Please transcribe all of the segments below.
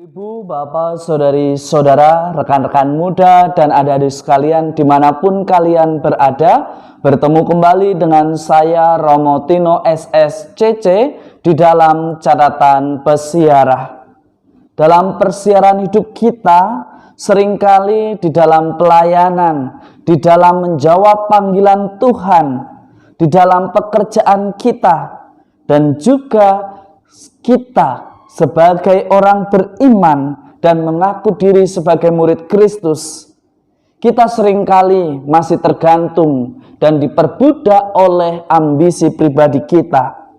Ibu, bapak, saudari, saudara, rekan-rekan muda, dan adik-adik sekalian dimanapun kalian berada, bertemu kembali dengan saya Romo Tino SSCC di dalam catatan pesiarah. Dalam persiaran hidup kita, seringkali di dalam pelayanan, di dalam menjawab panggilan Tuhan, di dalam pekerjaan kita, dan juga kita sebagai orang beriman dan mengaku diri sebagai murid Kristus, kita seringkali masih tergantung dan diperbudak oleh ambisi pribadi kita.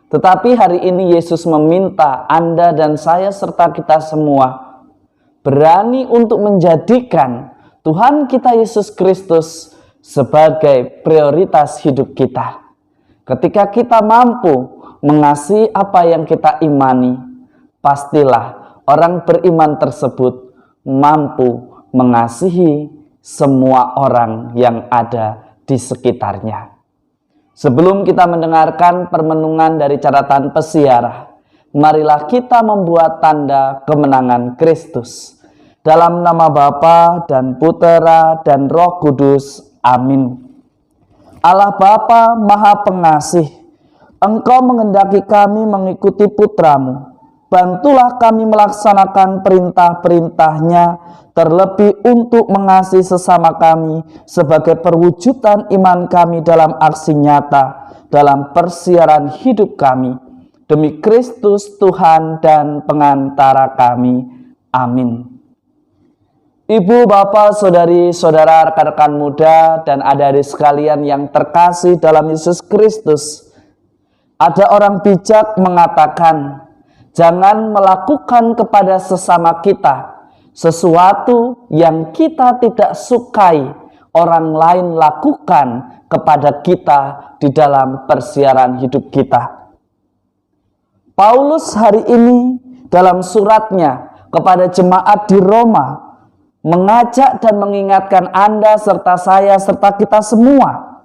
Tetapi hari ini Yesus meminta Anda dan saya serta kita semua berani untuk menjadikan Tuhan kita Yesus Kristus sebagai prioritas hidup kita. Ketika kita mampu mengasihi apa yang kita imani, pastilah orang beriman tersebut mampu mengasihi semua orang yang ada di sekitarnya. Sebelum kita mendengarkan permenungan dari catatan pesiarah, marilah kita membuat tanda kemenangan Kristus. Dalam nama Bapa dan Putera dan Roh Kudus. Amin. Allah Bapa Maha Pengasih, Engkau menghendaki kami mengikuti Putra-Mu. Bantulah kami melaksanakan perintah-perintahnya, terlebih untuk mengasihi sesama kami sebagai perwujudan iman kami dalam aksi nyata, dalam persiaran hidup kami. Demi Kristus Tuhan dan pengantara kami. Amin. Ibu, bapak, saudari, saudara, rekan-rekan muda, dan adik-adik sekalian yang terkasih dalam Yesus Kristus, ada orang bijak mengatakan, jangan melakukan kepada sesama kita sesuatu yang kita tidak sukai orang lain lakukan kepada kita di dalam persiaran hidup kita. Paulus hari ini dalam suratnya kepada jemaat di Roma mengajak dan mengingatkan Anda serta saya serta kita semua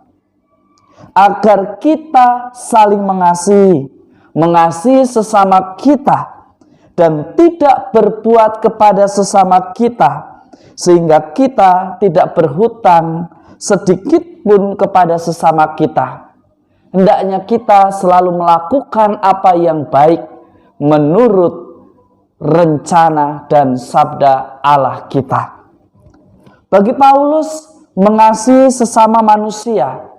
agar kita saling mengasihi sesama kita dan tidak berbuat kepada sesama kita sehingga kita tidak berhutang sedikit pun kepada sesama kita. Hendaknya kita selalu melakukan apa yang baik menurut rencana dan sabda Allah kita. Bagi Paulus, mengasihi sesama manusia,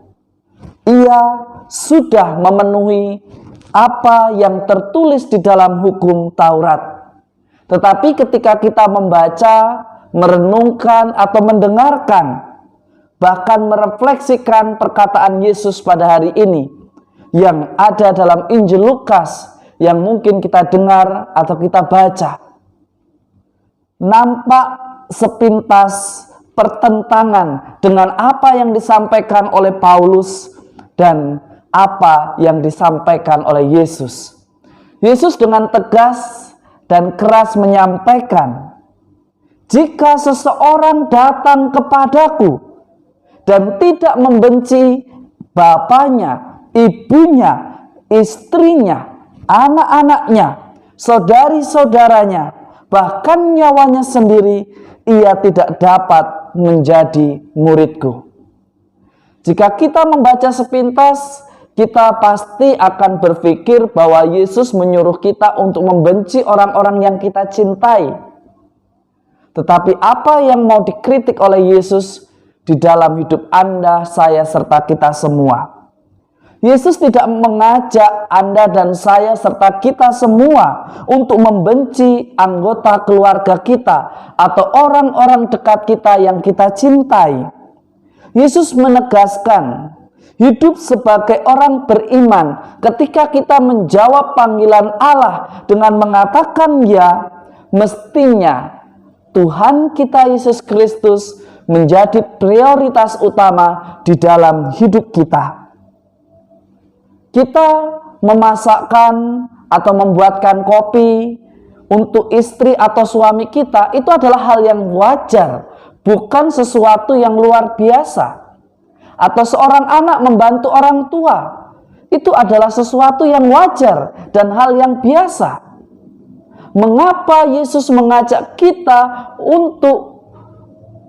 ia sudah memenuhi apa yang tertulis di dalam hukum Taurat. Tetapi ketika kita membaca, merenungkan atau mendengarkan, bahkan merefleksikan perkataan Yesus pada hari ini yang ada dalam Injil Lukas yang mungkin kita dengar atau kita baca, nampak sepintas pertentangan dengan apa yang disampaikan oleh Paulus dan apa yang disampaikan oleh Yesus. Yesus dengan tegas dan keras menyampaikan, jika seseorang datang kepadaku dan tidak membenci bapaknya, ibunya, istrinya, anak-anaknya, saudari-saudaranya, bahkan nyawanya sendiri, ia tidak dapat menjadi muridku. Jika kita membaca sepintas, kita pasti akan berpikir bahwa Yesus menyuruh kita untuk membenci orang-orang yang kita cintai. Tetapi apa yang mau dikritik oleh Yesus di dalam hidup Anda, saya, serta kita semua? Yesus tidak mengajak Anda dan saya serta kita semua untuk membenci anggota keluarga kita atau orang-orang dekat kita yang kita cintai. Yesus menegaskan, hidup sebagai orang beriman ketika kita menjawab panggilan Allah dengan mengatakan ya, mestinya Tuhan kita Yesus Kristus menjadi prioritas utama di dalam hidup kita. Kita memasakkan atau membuatkan kopi untuk istri atau suami kita, itu adalah hal yang wajar, bukan sesuatu yang luar biasa. Atau seorang anak membantu orang tua, itu adalah sesuatu yang wajar dan hal yang biasa. Mengapa Yesus mengajak kita untuk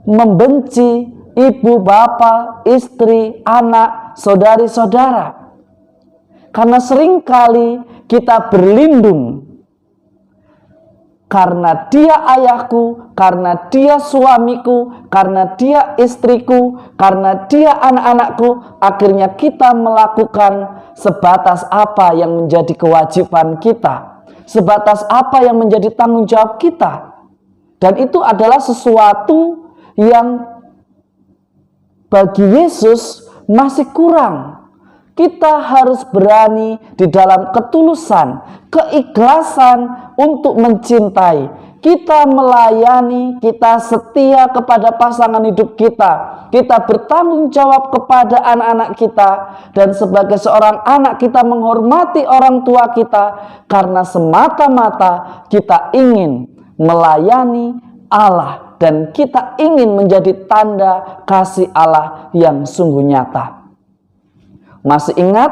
membenci ibu, bapak, istri, anak, saudari-saudara? Karena seringkali kita berlindung karena dia ayahku, karena dia suamiku, karena dia istriku, karena dia anak-anakku. Akhirnya kita melakukan sebatas apa yang menjadi kewajiban kita, sebatas apa yang menjadi tanggung jawab kita. Dan itu adalah sesuatu yang bagi Yesus masih kurang. Kita harus berani di dalam ketulusan, keikhlasan untuk mencintai. Kita melayani, kita setia kepada pasangan hidup kita. Kita bertanggung jawab kepada anak-anak kita. Dan sebagai seorang anak kita menghormati orang tua kita. Karena semata-mata kita ingin melayani Allah. Dan kita ingin menjadi tanda kasih Allah yang sungguh nyata. Masih ingat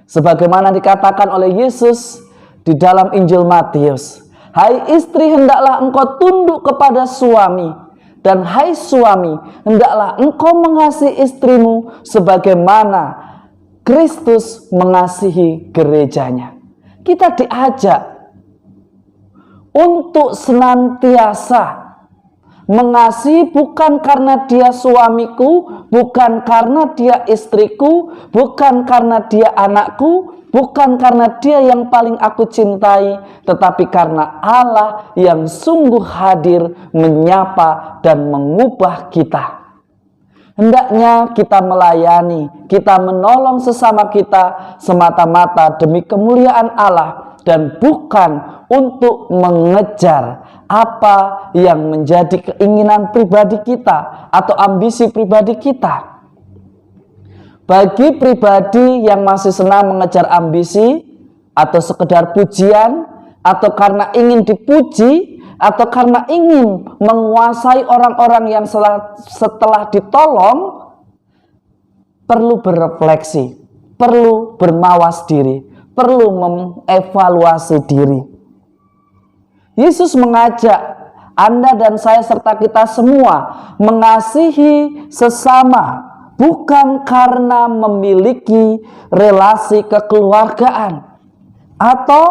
sebagaimana dikatakan oleh Yesus di dalam Injil Matius, "Hai istri, hendaklah engkau tunduk kepada suami, dan hai suami, hendaklah engkau mengasihi istrimu sebagaimana Kristus mengasihi gerejanya." Kita diajak untuk senantiasa mengasihi, bukan karena dia suamiku, bukan karena dia istriku, bukan karena dia anakku, bukan karena dia yang paling aku cintai, tetapi karena Allah yang sungguh hadir menyapa dan mengubah kita. Hendaknya kita melayani, kita menolong sesama kita semata-mata demi kemuliaan Allah dan bukan untuk mengejar apa yang menjadi keinginan pribadi kita atau ambisi pribadi kita. Bagi pribadi yang masih senang mengejar ambisi atau sekedar pujian, atau karena ingin dipuji, atau karena ingin menguasai orang-orang yang setelah ditolong, perlu berefleksi, perlu bermawas diri, perlu mengevaluasi diri. Yesus mengajak Anda dan saya serta kita semua mengasihi sesama, bukan karena memiliki relasi kekeluargaan atau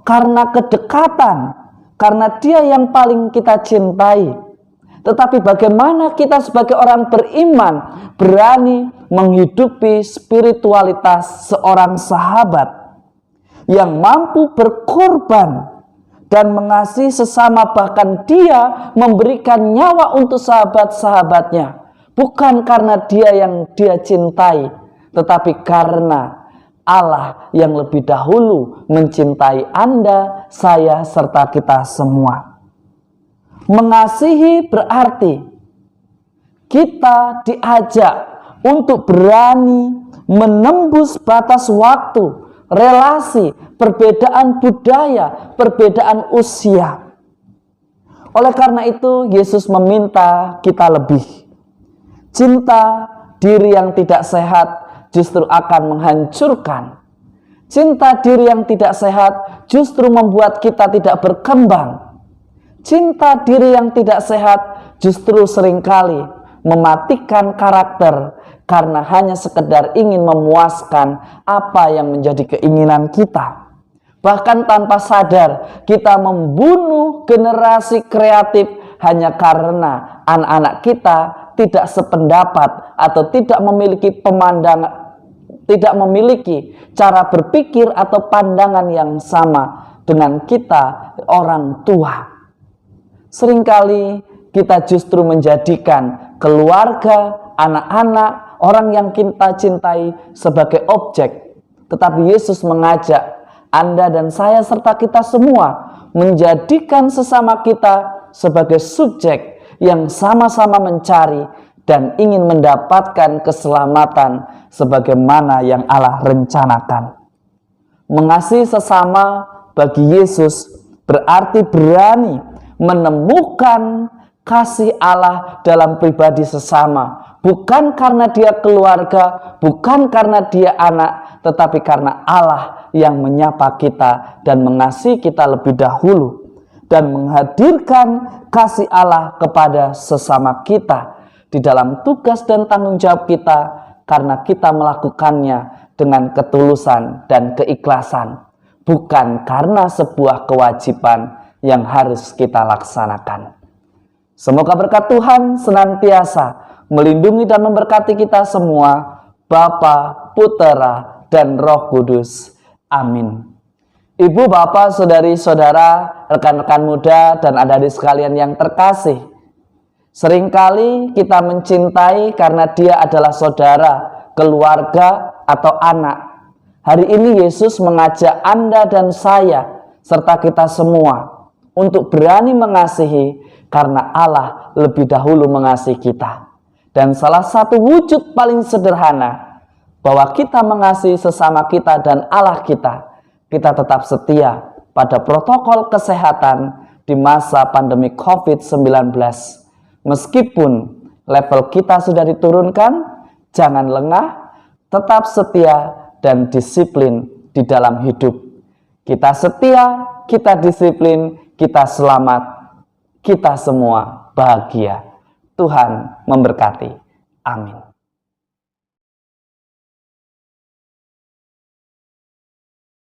karena kedekatan, karena dia yang paling kita cintai. Tetapi bagaimana kita sebagai orang beriman berani menghidupi spiritualitas seorang sahabat yang mampu berkorban dan mengasihi sesama, bahkan dia memberikan nyawa untuk sahabat-sahabatnya. Bukan karena dia yang dia cintai, tetapi karena Allah yang lebih dahulu mencintai Anda, saya, serta kita semua. Mengasihi berarti kita diajak untuk berani menembus batas waktu, relasi, perbedaan budaya, perbedaan usia. Oleh karena itu, Yesus meminta kita lebih. Cinta diri yang tidak sehat justru akan menghancurkan. Cinta diri yang tidak sehat justru membuat kita tidak berkembang. Cinta diri yang tidak sehat justru seringkali mematikan karakter karena hanya sekedar ingin memuaskan apa yang menjadi keinginan kita. Bahkan tanpa sadar kita membunuh generasi kreatif hanya karena anak-anak kita tidak sependapat atau tidak memiliki pemandangan, tidak memiliki cara berpikir atau pandangan yang sama dengan kita orang tua. Seringkali kita justru menjadikan keluarga, anak-anak, orang yang kita cintai sebagai objek. Tetapi Yesus mengajak Anda dan saya serta kita semua menjadikan sesama kita sebagai subjek yang sama-sama mencari dan ingin mendapatkan keselamatan sebagaimana yang Allah rencanakan. Mengasihi sesama bagi Yesus berarti berani menemukan kasih Allah dalam pribadi sesama, bukan karena dia keluarga, bukan karena dia anak, tetapi karena Allah yang menyapa kita dan mengasihi kita lebih dahulu. dan menghadirkan kasih Allah kepada sesama kita di dalam tugas dan tanggung jawab kita, karena kita melakukannya dengan ketulusan dan keikhlasan, bukan karena sebuah kewajiban yang harus kita laksanakan. Semoga berkat Tuhan senantiasa melindungi dan memberkati kita semua, Bapa, Putera, dan Roh Kudus. Amin. Ibu, bapak, saudari-saudara, rekan-rekan muda, dan adik-adik sekalian yang terkasih, seringkali kita mencintai karena dia adalah saudara, keluarga, atau anak. Hari ini Yesus mengajak Anda dan saya, serta kita semua, untuk berani mengasihi karena Allah lebih dahulu mengasihi kita. Dan salah satu wujud paling sederhana bahwa kita mengasihi sesama kita dan Allah kita tetap setia pada protokol kesehatan di masa pandemi COVID-19. Meskipun level kita sudah diturunkan, jangan lengah, tetap setia dan disiplin di dalam hidup. Kita setia, kita disiplin, kita selamat, kita semua bahagia. Tuhan memberkati. Amin.